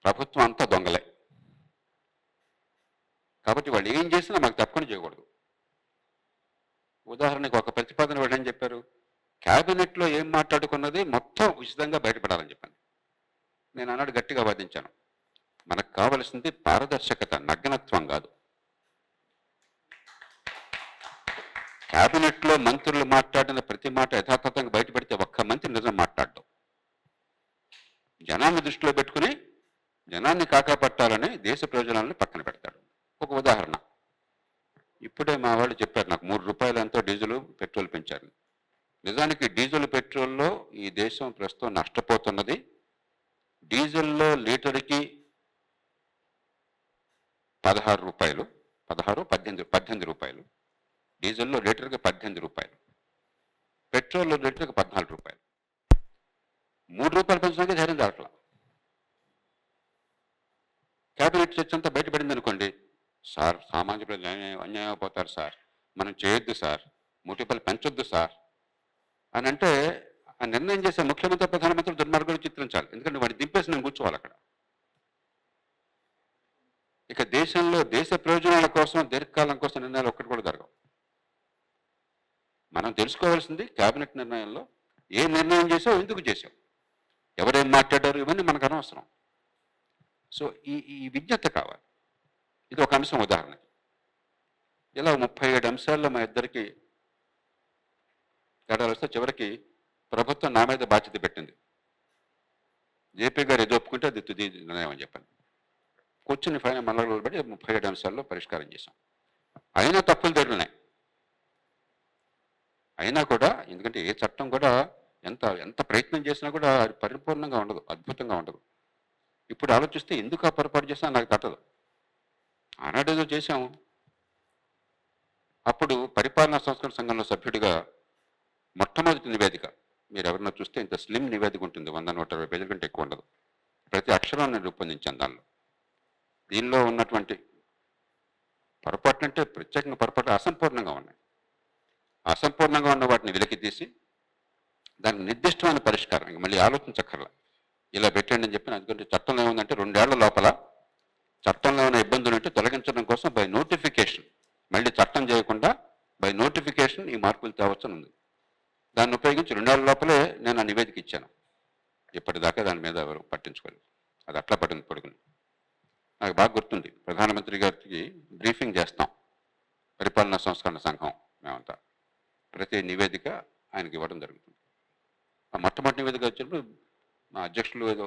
ప్రభుత్వం అంతా దొంగలే. కాబట్టి వాళ్ళు ఏం చేసినా మాకు తప్పకుండా చేయకూడదు. ఉదాహరణకు ఒక ప్రతిపాదన వాళ్ళు ఏం చెప్పారు, క్యాబినెట్లో ఏం మాట్లాడుకున్నది మొత్తం ఉచితంగా బయటపడాలని చెప్పాను. నేను అన్నాడు గట్టిగా వాదించాను, మనకు కావలసింది పారదర్శకత, నగ్నత్వం కాదు. క్యాబినెట్లో మంత్రులు మాట్లాడిన ప్రతి మాట యథాతథంగా బయటపెడితే ఒక్క మంత్రి నిజం మాట్లాడటం, జనాన్ని దృష్టిలో పెట్టుకుని జనాన్ని కాకాపట్టాలని దేశ ప్రయోజనాలను పక్కన పెడతాడు. ఒక ఉదాహరణ, ఇప్పుడే మా వాళ్ళు చెప్పారు నాకు, 3 రూపాయలు ఎంతో డీజిల్ పెట్రోల్ పెంచారు. నిజానికి డీజిల్ పెట్రోల్లో ఈ దేశం ప్రస్తుతం నష్టపోతున్నది. డీజిల్లో లీటర్కి 16 రూపాయలు, 18 రూపాయలు, డీజిల్లో లీటర్కి 18 రూపాయలు, పెట్రోల్లో లీటర్కి 14 రూపాయలు. 3 రూపాయలు పెంచడానికి ధైర్యం జరగట్లా. క్యాబినెట్ చర్చ అంతా బయటపడింది అనుకోండి, సార్ సామాన్య ప్రజలు అన్యాయం అయిపోతారు సార్, మనం చేయొద్దు సార్, 3 రూపాయలు పెంచొద్దు సార్ అని అంటే, ఆ నిర్ణయం చేసే ముఖ్యమంత్రి ప్రధానమంత్రి దుర్మార్గులు చిత్రించాలి. ఎందుకంటే వాడిని దింపేసి నేను కూర్చోవాలి అక్కడ. ఇక దేశంలో దేశ ప్రయోజనాల కోసం దీర్ఘకాలం కోసం నిర్ణయాలు ఒక్కటి కూడా జరగవు. మనం తెలుసుకోవాల్సింది క్యాబినెట్ నిర్ణయంలో ఏ నిర్ణయం చేసావు, ఎందుకు చేసావు, ఎవరేం మాట్లాడారు, ఇవన్నీ మనకు అనవసరం. సో ఈ విజ్ఞత కావాలి. ఇది ఒక అంశం ఉదాహరణకి. ఇలా 37 అంశాల్లో మా ఇద్దరికి తేడాలు వస్తే చివరికి ప్రభుత్వం నా మీద బాధ్యత పెట్టింది. జేపీ గారు ఏదో ఒప్పుకుంటే అది తుది నిర్ణయం అని చెప్పాను. కూర్చుని ఫైనల్ మళ్ళీ బట్టి 37 అంశాల్లో పరిష్కారం చేశాం. అయినా తప్పులు జరిగినాయి. అయినా కూడా, ఎందుకంటే ఏ చట్టం కూడా ఎంత ప్రయత్నం చేసినా కూడా అది పరిపూర్ణంగా ఉండదు, అద్భుతంగా ఉండదు. ఇప్పుడు ఆలోచిస్తే ఎందుకు ఆ పొరపాటు చేసినా నాకు తట్టదు. ఆనాడేదో చేశాము. అప్పుడు పరిపాలనా సంస్కరణ సంఘంలో సభ్యుడిగా మొట్టమొదటి నివేదిక, మీరు ఎవరన్నా చూస్తే ఇంత స్లిమ్ నివేదిక ఉంటుంది, 100-120 పేజీల కంటే ఎక్కువ ఉండదు. ప్రతి అక్షరాన్ని రూపొందించాను దానిలో. దీనిలో ఉన్నటువంటి పొరపాట్లు అంటే ప్రత్యేకంగా పొరపాట్లు అసంపూర్ణంగా ఉన్నాయి. అసంపూర్ణంగా ఉన్న వాటిని వెలికి తీసి దానికి నిర్దిష్టమైన పరిష్కారం, ఇంక మళ్ళీ ఆలోచించక్కర్లా, ఇలా పెట్టండి అని చెప్పి. అందుకంటే చట్టంలో ఏముందంటే 2 ఏళ్ల లోపల చట్టంలో ఉన్న ఇబ్బందులు ఉంటే తొలగించడం కోసం బై నోటిఫికేషన్, మళ్ళీ చట్టం చేయకుండా బై నోటిఫికేషన్ ఈ మార్పులు తేవచ్చని ఉంది. దాన్ని ఉపయోగించి 2 ఏళ్ల లోపలే నేను ఆ నివేదిక ఇచ్చాను. ఇప్పటిదాకా దాని మీద ఎవరు పట్టించుకోలేదు. అది అట్లా పడుకుని నాకు బాగా గుర్తుంది. ప్రధానమంత్రి గారికి బ్రీఫింగ్ చేస్తాం, పరిపాలనా సంస్కరణ సంఘం మేమంతా. ప్రతి నివేదిక ఆయనకి ఇవ్వడం జరుగుతుంది. ఆ మొట్టమొదటి నివేదిక వచ్చినప్పుడు మా అధ్యక్షులు ఏదో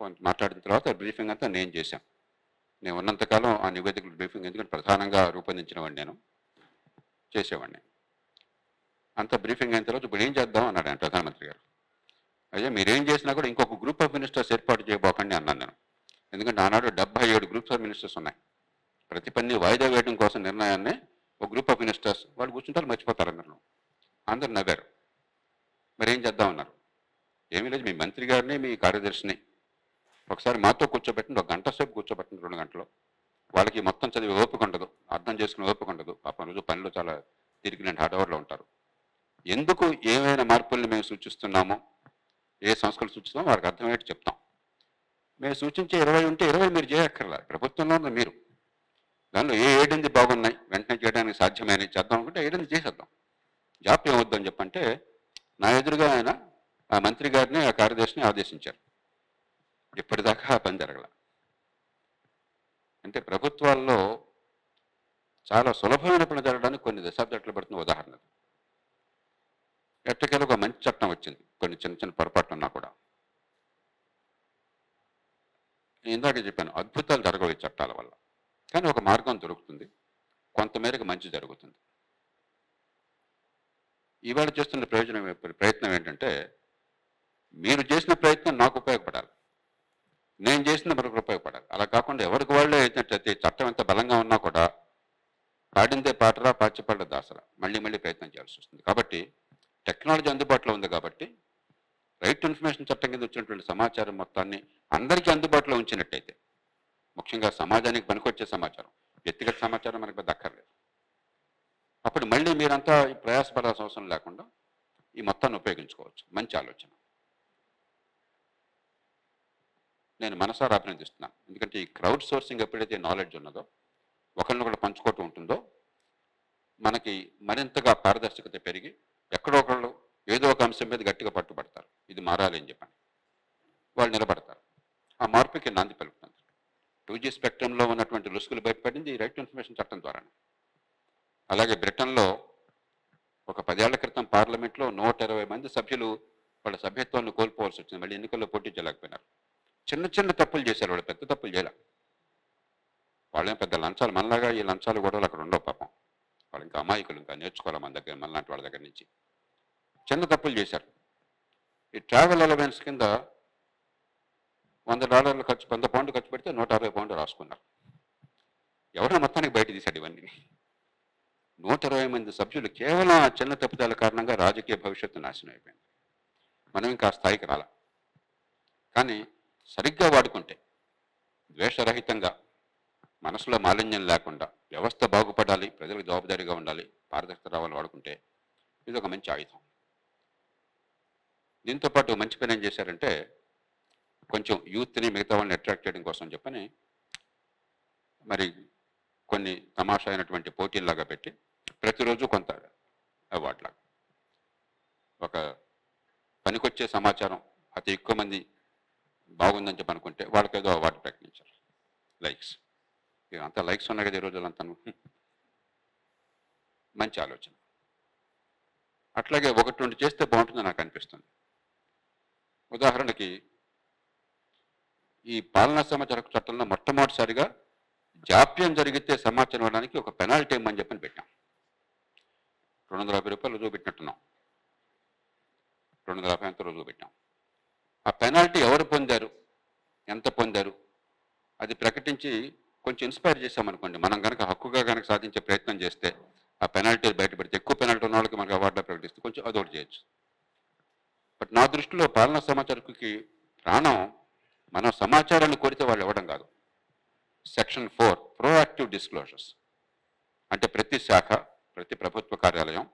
కొంత మాట్లాడిన తర్వాత బ్రీఫింగ్ అంతా నేను చేశాను. నేను ఉన్నంతకాలం ఆ నివేదికలు బ్రీఫింగ్, ఎందుకంటే ప్రధానంగా రూపొందించిన వాడిని నేను, చేసేవాడిని. అంత బ్రీఫింగ్ అయిన తర్వాత ఇప్పుడు ఏం చేద్దాం అన్నాడు ఆయన ప్రధానమంత్రి గారు. అయ్యా మీరేం చేసినా కూడా ఇంకొక గ్రూప్ ఆఫ్ మినిస్టర్స్ ఏర్పాటు చేయబోకండి అన్నాను నేను. ఎందుకంటే ఆనాడు 77 గ్రూప్స్ ఆఫ్ మినిస్టర్స్ ఉన్నాయి. ప్రతి పని వాయిదా వేయడం కోసం నిర్ణయాన్ని ఒక గ్రూప్ ఆఫ్ మినిస్టర్స్ వాళ్ళు కూర్చుంటారు, మర్చిపోతారు అందరూ. అందరు నవ్వారు. మరి ఏం చేద్దాం అన్నారు. ఏమీ లేదు, మీ మంత్రి గారిని మీ కార్యదర్శిని ఒకసారి మాతో కూర్చోబెట్టండి, 1 గంట సేపు కూర్చోబెట్టండి, 2 గంటలు. వాళ్ళకి మొత్తం చదివి ఓపిక ఉండదు, అర్థం చేసుకునే ఓపిక ఉండదు. పాపం రోజు పనిలో చాలా తిరిగి హార్డ్ అవర్లో ఉంటారు. ఎందుకు ఏమైనా మార్పుల్ని మేము సూచిస్తున్నామో, ఏ సంస్థలు సూచిస్తున్నామో వారికి అర్థమయ్యేట్టు చెప్తాం. మేము సూచించే 20 ఉంటే 20 మీరు చేయక్కర్లా, ప్రభుత్వంలో ఉన్న మీరు. దానిలో ఏ 7 బాగున్నాయి, వెంటనే చేయడానికి సాధ్యమైన చేద్దాం అనుకుంటే 7 చేసేద్దాం, జాప్యం వద్దని చెప్పంటే నా ఎదురుగా ఆయన ఆ మంత్రి గారిని ఆ కార్యదర్శిని ఆదేశించారు. ఇప్పటిదాకా ఆ పని జరగల. అంటే ప్రభుత్వాల్లో చాలా సులభమైన పని జరగడానికి కొన్ని దశాబ్దాలు పడుతున్న ఉదాహరణ. ఎట్టకేలకు ఒక మంచి చట్టం వచ్చింది, కొన్ని చిన్న చిన్న పొరపాట్లు ఉన్నా కూడా. ఇందాక చెప్పాను, అద్భుతాలు జరగవు ఈ చట్టాల వల్ల, కానీ ఒక మార్గం దొరుకుతుంది, కొంతమేరకు మంచి జరుగుతుంది. ఇవాళ చేస్తున్న ప్రయత్నం ఏంటంటే, మీరు చేసిన ప్రయత్నం నాకు ఉపయోగపడాలి, నేను చేసిన మరొకరు ఉపయోగపడాలి. అలా కాకుండా ఎవరికి వాళ్ళే ఏంటంటే చట్టం ఎంత బలంగా ఉన్నా కూడా పాడిందే పాటరా పాచిపడ్డ దాసరా మళ్ళీ మళ్ళీ ప్రయత్నం చేయాల్సి వస్తుంది. కాబట్టి టెక్నాలజీ అందుబాటులో ఉంది కాబట్టి రైట్ టు ఇన్ఫర్మేషన్ చట్టం కింద వచ్చినటువంటి సమాచారం మొత్తాన్ని అందరికీ అందుబాటులో ఉంచినట్టయితే, ముఖ్యంగా సమాజానికి పనికొచ్చే సమాచారం, వ్యక్తిగత సమాచారం మనకు దక్కర్లేదు. అప్పుడు మళ్ళీ మీరంతా ప్రయాసపడాల్సిన అవసరం లేకుండా ఈ మొత్తాన్ని ఉపయోగించుకోవచ్చు. మంచి ఆలోచన. నేను మనసారా అభినందిస్తున్నాను. ఎందుకంటే ఈ క్రౌడ్ సోర్సింగ్ ఎప్పుడైతే నాలెడ్జ్ ఉన్నదో, ఒకరినొకరు పంచుకోవటం ఉంటుందో, మనకి మరింతగా పారదర్శకత పెరిగి ఎక్కడో ఒకళ్ళు ఏదో ఒక అంశం మీద గట్టిగా పట్టుబడతారు, ఇది మారాలి అని చెప్పని వాళ్ళు నిలబడతారు. ఆ మార్పుకి నాంది పలుకుతుంది. 2G స్పెక్ట్రంలో ఉన్నటువంటి రుసుకులు బయటపడింది ఈ రైట్ టు ఇన్ఫర్మేషన్ చట్టం ద్వారా. అలాగే బ్రిటన్లో ఒక 10 ఏళ్ల క్రితం పార్లమెంట్లో 120 మంది సభ్యులు వాళ్ళ సభ్యత్వాన్ని కోల్పోవాల్సి వచ్చింది. మళ్ళీ ఎన్నికల్లో పోటీ చేయలేకపోయినారు. చిన్న చిన్న తప్పులు చేశారు, వాళ్ళు పెద్ద తప్పులు చేయలే. వాళ్ళేం పెద్ద లంచాలు, మనలాగా ఈ లంచాలు గొడవలు అక్కడ ఉండవు పాపం. వాళ్ళు ఇంకా అమాయకులు, ఇంకా నేర్చుకోవాలి మన దగ్గర, మనలాంటి వాళ్ళ దగ్గర నుంచి. చిన్న తప్పులు చేశారు. ఈ ట్రావెల్ అలవెన్స్ కింద $100 ఖర్చు, 100 పౌండ్లు ఖర్చు పెడితే 160 పౌండ్లు రాసుకున్నారు. ఎవరో మొత్తానికి బయట తీశాడు ఇవన్నీ. 120 మంది సభ్యులు కేవలం ఆ చిన్న తప్పిదాల కారణంగా రాజకీయ భవిష్యత్తు నాశనం అయిపోయింది. మనం ఇంకా ఆ స్థాయికి రాల. కానీ సరిగ్గా వాడుకుంటే, ద్వేషరహితంగా, మనసులో మాలిన్యం లేకుండా, వ్యవస్థ బాగుపడాలి, ప్రజలకు జవాబుదారీగా ఉండాలి, పారదర్శకత రావాలి వాడుకుంటే ఇది ఒక మంచి ఆయుధం. దీంతో పాటు మంచి పని ఏం చేశారంటే, కొంచెం యూత్ని మిగతా వాళ్ళని అట్రాక్ట్ చేయడం కోసం చెప్పని మరి కొన్ని తమాషా అయినటువంటి పోటీల్లాగా పెట్టి ప్రతిరోజు కొంత అవార్డులాగా, ఒక పనికొచ్చే సమాచారం అతి ఎక్కువ మంది బాగుందని చెప్పి అనుకుంటే వాళ్ళకి ఏదో అవార్డు ప్రకటించారు. లైక్స్, అంతా లైక్స్ ఉన్నాయి కదా ఈ రోజులంతా. మంచి ఆలోచన. అట్లాగే ఒకటి రెండు చేస్తే బాగుంటుందని నాకు అనిపిస్తుంది. ఉదాహరణకి ఈ పాలనా సమాచార చట్టంలో మొట్టమొదటిసారిగా జాప్యం జరిగితే సమాచారం ఇవ్వడానికి ఒక పెనాల్టీ ఇమ్మని చెప్పని పెట్టాం. $250 రుజువు పెట్టినట్టున్నాం, 250 ఎంత రుజువు పెట్టాం. ఆ పెనాల్టీ ఎవరు పొందారు, ఎంత పొందారు, అది ప్రకటించి కొంచెం ఇన్స్పైర్ చేసామనుకోండి, మనం కనుక హక్కుగా కనుక సాధించే ప్రయత్నం చేస్తే ఆ పెనాల్టీ బయటపెడితే ఎక్కువ పెనాల్టీ ఉన్న వాళ్ళకి మనకు అవార్డులో ప్రకటిస్తే కొంచెం అదొకటి చేయొచ్చు. బట్ నా దృష్టిలో పాలనా సమాచారకుకి ప్రాణం మనం సమాచారాన్ని కోరితే వాళ్ళు ఇవ్వడం కాదు. సెక్షన్ 4 ప్రోయాక్టివ్ డిస్క్లోజర్స్ అంటే ప్రతి శాఖ, ప్రతి ప్రభుత్వ కార్యాలయం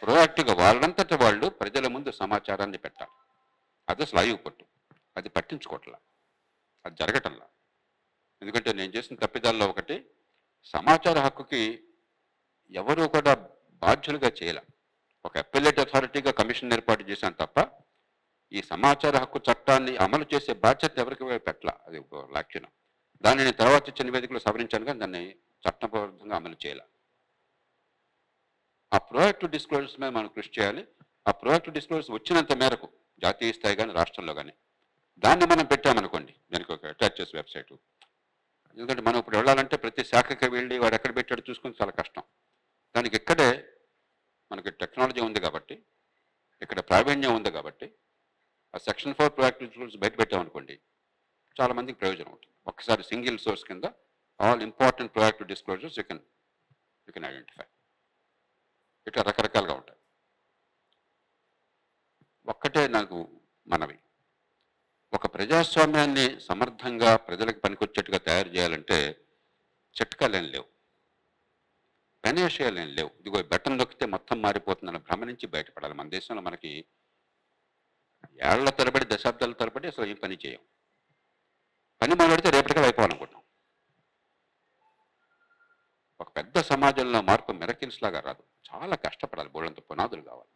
ప్రోయాక్టివ్గా వాళ్ళంతటా వాళ్ళు ప్రజల ముందు సమాచారాన్ని పెట్టాలి. అది అసలు ఆయువు పట్టు, అది పట్టించుకోవట్లా, అది జరగటంలా. ఎందుకంటే నేను చేసిన తప్పిదాల్లో ఒకటి, సమాచార హక్కుకి ఎవరు కూడా బాధ్యులుగా చేయాల. ఒక అప్పీలేట్ అథారిటీగా కమిషన్ ఏర్పాటు చేశాను తప్ప ఈ సమాచార హక్కు చట్టాన్ని అమలు చేసే బాధ్యత ఎవరికి పెట్టాల. అది ఒక లక్షణం. దాన్ని నేను తర్వాత ఇచ్చిన నివేదికలో సవరించాను, కానీ దాన్ని చట్టబద్ధంగా అమలు చేయాలి. ఆ ప్రోయాక్టివ్ డిస్క్లోజర్స్ మీద మనం కృషి చేయాలి. ఆ ప్రోయాక్టివ్ డిస్క్లోజర్స్ వచ్చినంత మేరకు జాతీయ స్థాయి కానీ రాష్ట్రంలో కానీ దాన్ని మనం పెట్టామనుకోండి, దానికి ఒక అటాచ్ చేసే వెబ్సైటు. ఎందుకంటే మనం ఇప్పుడు వెళ్ళాలంటే ప్రతి శాఖకి వెళ్ళి వాడు ఎక్కడ పెట్టాడు చూసుకుని చాలా కష్టం. దానికి ఇక్కడే మనకి టెక్నాలజీ ఉంది కాబట్టి, ఇక్కడ ప్రావీణ్యం ఉంది కాబట్టి ఆ సెక్షన్ 4 ప్రోయాక్టివ్ డిస్క్లోజర్స్ బయట పెట్టామనుకోండి చాలా మందికి ప్రయోజనం ఉంటుంది. ఒకసారి సింగిల్ సోర్స్ కింద all important proactive disclosures you can identify. ఇట్లా రకరకాలుగా ఉంటాయి. ఒక్కటే నాకు మనవి, ఒక ప్రజాస్వామ్యాన్ని సమర్థంగా ప్రజలకు పనికొచ్చేట్టుగా తయారు చేయాలంటే చిట్కాలేం లేవు, గణేషయాలేం లేవు. ఇదిగో బటన్ నొక్కితే మొత్తం మారిపోతుందని భ్రమ నుంచి బయటపడాలి. మన దేశంలో మనకి ఏళ్ల తరబడి, దశాబ్దాల తరబడి అసలు ఏం పని చేయం. పని మొదలెడితే రేపటికల్ అయిపోవాలనుకుంటాం. ఒక పెద్ద సమాజంలో మార్పు మిరకిల్స్ లాగా రాదు, చాలా కష్టపడాలి, బోళ్ళంత పునాదులు కావాలి.